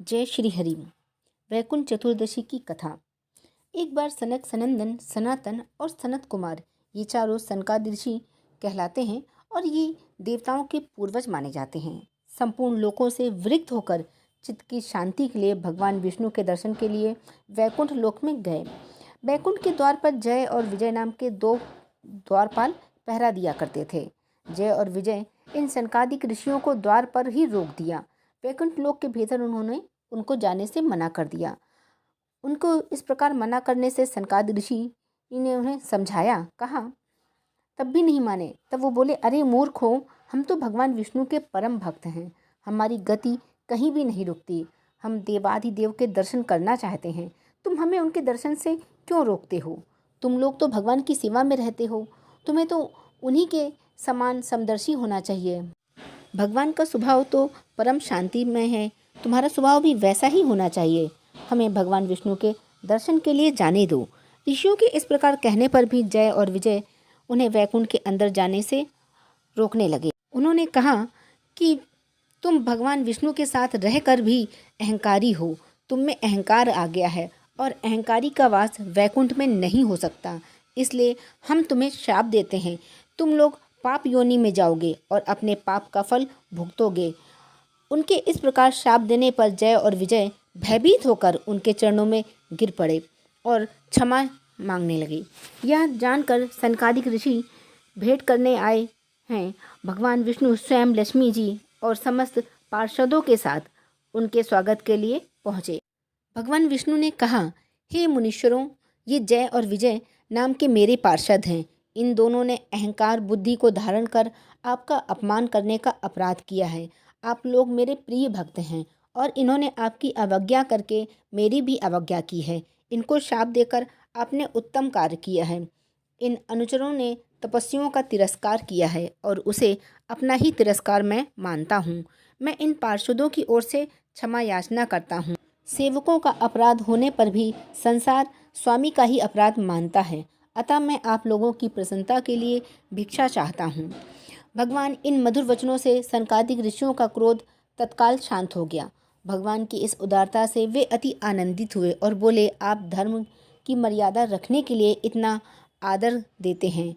जय श्री हरि। वैकुंठ चतुर्दशी की कथा। एक बार सनक, सनंदन, सनातन और सनत कुमार, ये चारों सनकादि ऋषि कहलाते हैं और ये देवताओं के पूर्वज माने जाते हैं। संपूर्ण लोकों से विरक्त होकर चित्त की शांति के लिए भगवान विष्णु के दर्शन के लिए वैकुंठ लोक में गए। वैकुंठ के द्वार पर जय और विजय नाम के दो द्वारपाल पहरा दिया करते थे। जय और विजय इन सनकादिक ऋषियों को द्वार पर ही रोक दिया। वैकुंठ लोक के भीतर उन्होंने उनको जाने से मना कर दिया। उनको इस प्रकार मना करने से सनकादिक ऋषि ने उन्हें समझाया, कहा, तब भी नहीं माने। तब वो बोले, अरे मूर्ख हो, हम तो भगवान विष्णु के परम भक्त हैं, हमारी गति कहीं भी नहीं रुकती, हम देवाधिदेव के दर्शन करना चाहते हैं, तुम हमें उनके दर्शन से क्यों रोकते हो? तुम लोग तो भगवान की सेवा में रहते हो, तुम्हें तो उन्हीं के समान समदर्शी होना चाहिए। भगवान का स्वभाव तो परम शांतिमय है, तुम्हारा स्वभाव भी वैसा ही होना चाहिए, हमें भगवान विष्णु के दर्शन के लिए जाने दो। ऋषियों के इस प्रकार कहने पर भी जय और विजय उन्हें वैकुंठ के अंदर जाने से रोकने लगे। उन्होंने कहा कि तुम भगवान विष्णु के साथ रहकर भी अहंकारी हो, तुम में अहंकार आ गया है और अहंकारी का वास वैकुंठ में नहीं हो सकता, इसलिए हम तुम्हें श्राप देते हैं, तुम लोग पाप योनि में जाओगे और अपने पाप का फल भुगतोगे। उनके इस प्रकार श्राप देने पर जय और विजय भयभीत होकर उनके चरणों में गिर पड़े और क्षमा मांगने लगे। यह जानकर सनकादिक ऋषि भेंट करने आए हैं। भगवान विष्णु स्वयं लक्ष्मी जी और समस्त पार्षदों के साथ उनके स्वागत के लिए पहुँचे। भगवान विष्णु ने कहा, हे मुनीश्वरों, ये जय और विजय नाम के मेरे पार्षद हैं। इन दोनों ने अहंकार बुद्धि को धारण कर आपका अपमान करने का अपराध किया है। आप लोग मेरे प्रिय भक्त हैं और इन्होंने आपकी अवज्ञा करके मेरी भी अवज्ञा की है। इनको शाप देकर आपने उत्तम कार्य किया है। इन अनुचरों ने तपस्वियों का तिरस्कार किया है और उसे अपना ही तिरस्कार मैं मानता हूँ। मैं इन पार्षदों की ओर से क्षमा याचना करता हूँ। सेवकों का अपराध होने पर भी संसार स्वामी का ही अपराध मानता है, अतः मैं आप लोगों की प्रसन्नता के लिए भिक्षा चाहता हूँ। भगवान इन मधुर वचनों से सनकादिक ऋषियों का क्रोध तत्काल शांत हो गया। भगवान की इस उदारता से वे अति आनंदित हुए और बोले, आप धर्म की मर्यादा रखने के लिए इतना आदर देते हैं।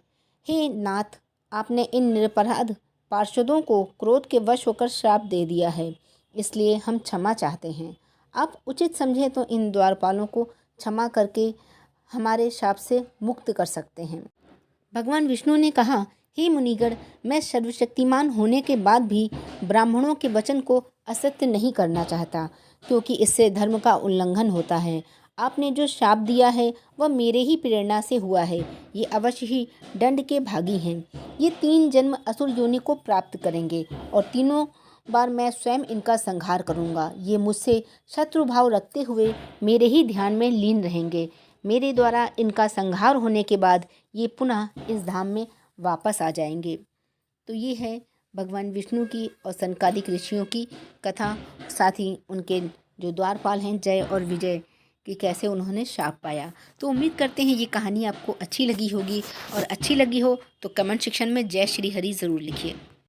हे नाथ, आपने इन निरपराध पार्षदों को क्रोध के वश होकर श्राप दे दिया है, इसलिए हम क्षमा चाहते हैं। आप उचित समझें तो इन द्वारपालों को क्षमा करके हमारे शाप से मुक्त कर सकते हैं। भगवान विष्णु ने कहा, हे मुनिगण, मैं सर्वशक्तिमान होने के बाद भी ब्राह्मणों के वचन को असत्य नहीं करना चाहता, क्योंकि इससे धर्म का उल्लंघन होता है। आपने जो शाप दिया है वह मेरे ही प्रेरणा से हुआ है। ये अवश्य ही दंड के भागी हैं। ये 3 जन्म असुर योनि को प्राप्त करेंगे और तीनों बार मैं स्वयं इनका संहार करूँगा। ये मुझसे शत्रु भाव रखते हुए मेरे ही ध्यान में लीन रहेंगे। मेरे द्वारा इनका संहार होने के बाद ये पुनः इस धाम में वापस आ जाएंगे। तो ये है भगवान विष्णु की और सनकादिक ऋषियों की कथा, साथ ही उनके जो द्वारपाल हैं जय और विजय कि कैसे उन्होंने शाप पाया। तो उम्मीद करते हैं ये कहानी आपको अच्छी लगी होगी, और अच्छी लगी हो तो कमेंट सेक्शन में जय श्री हरि ज़रूर लिखिए।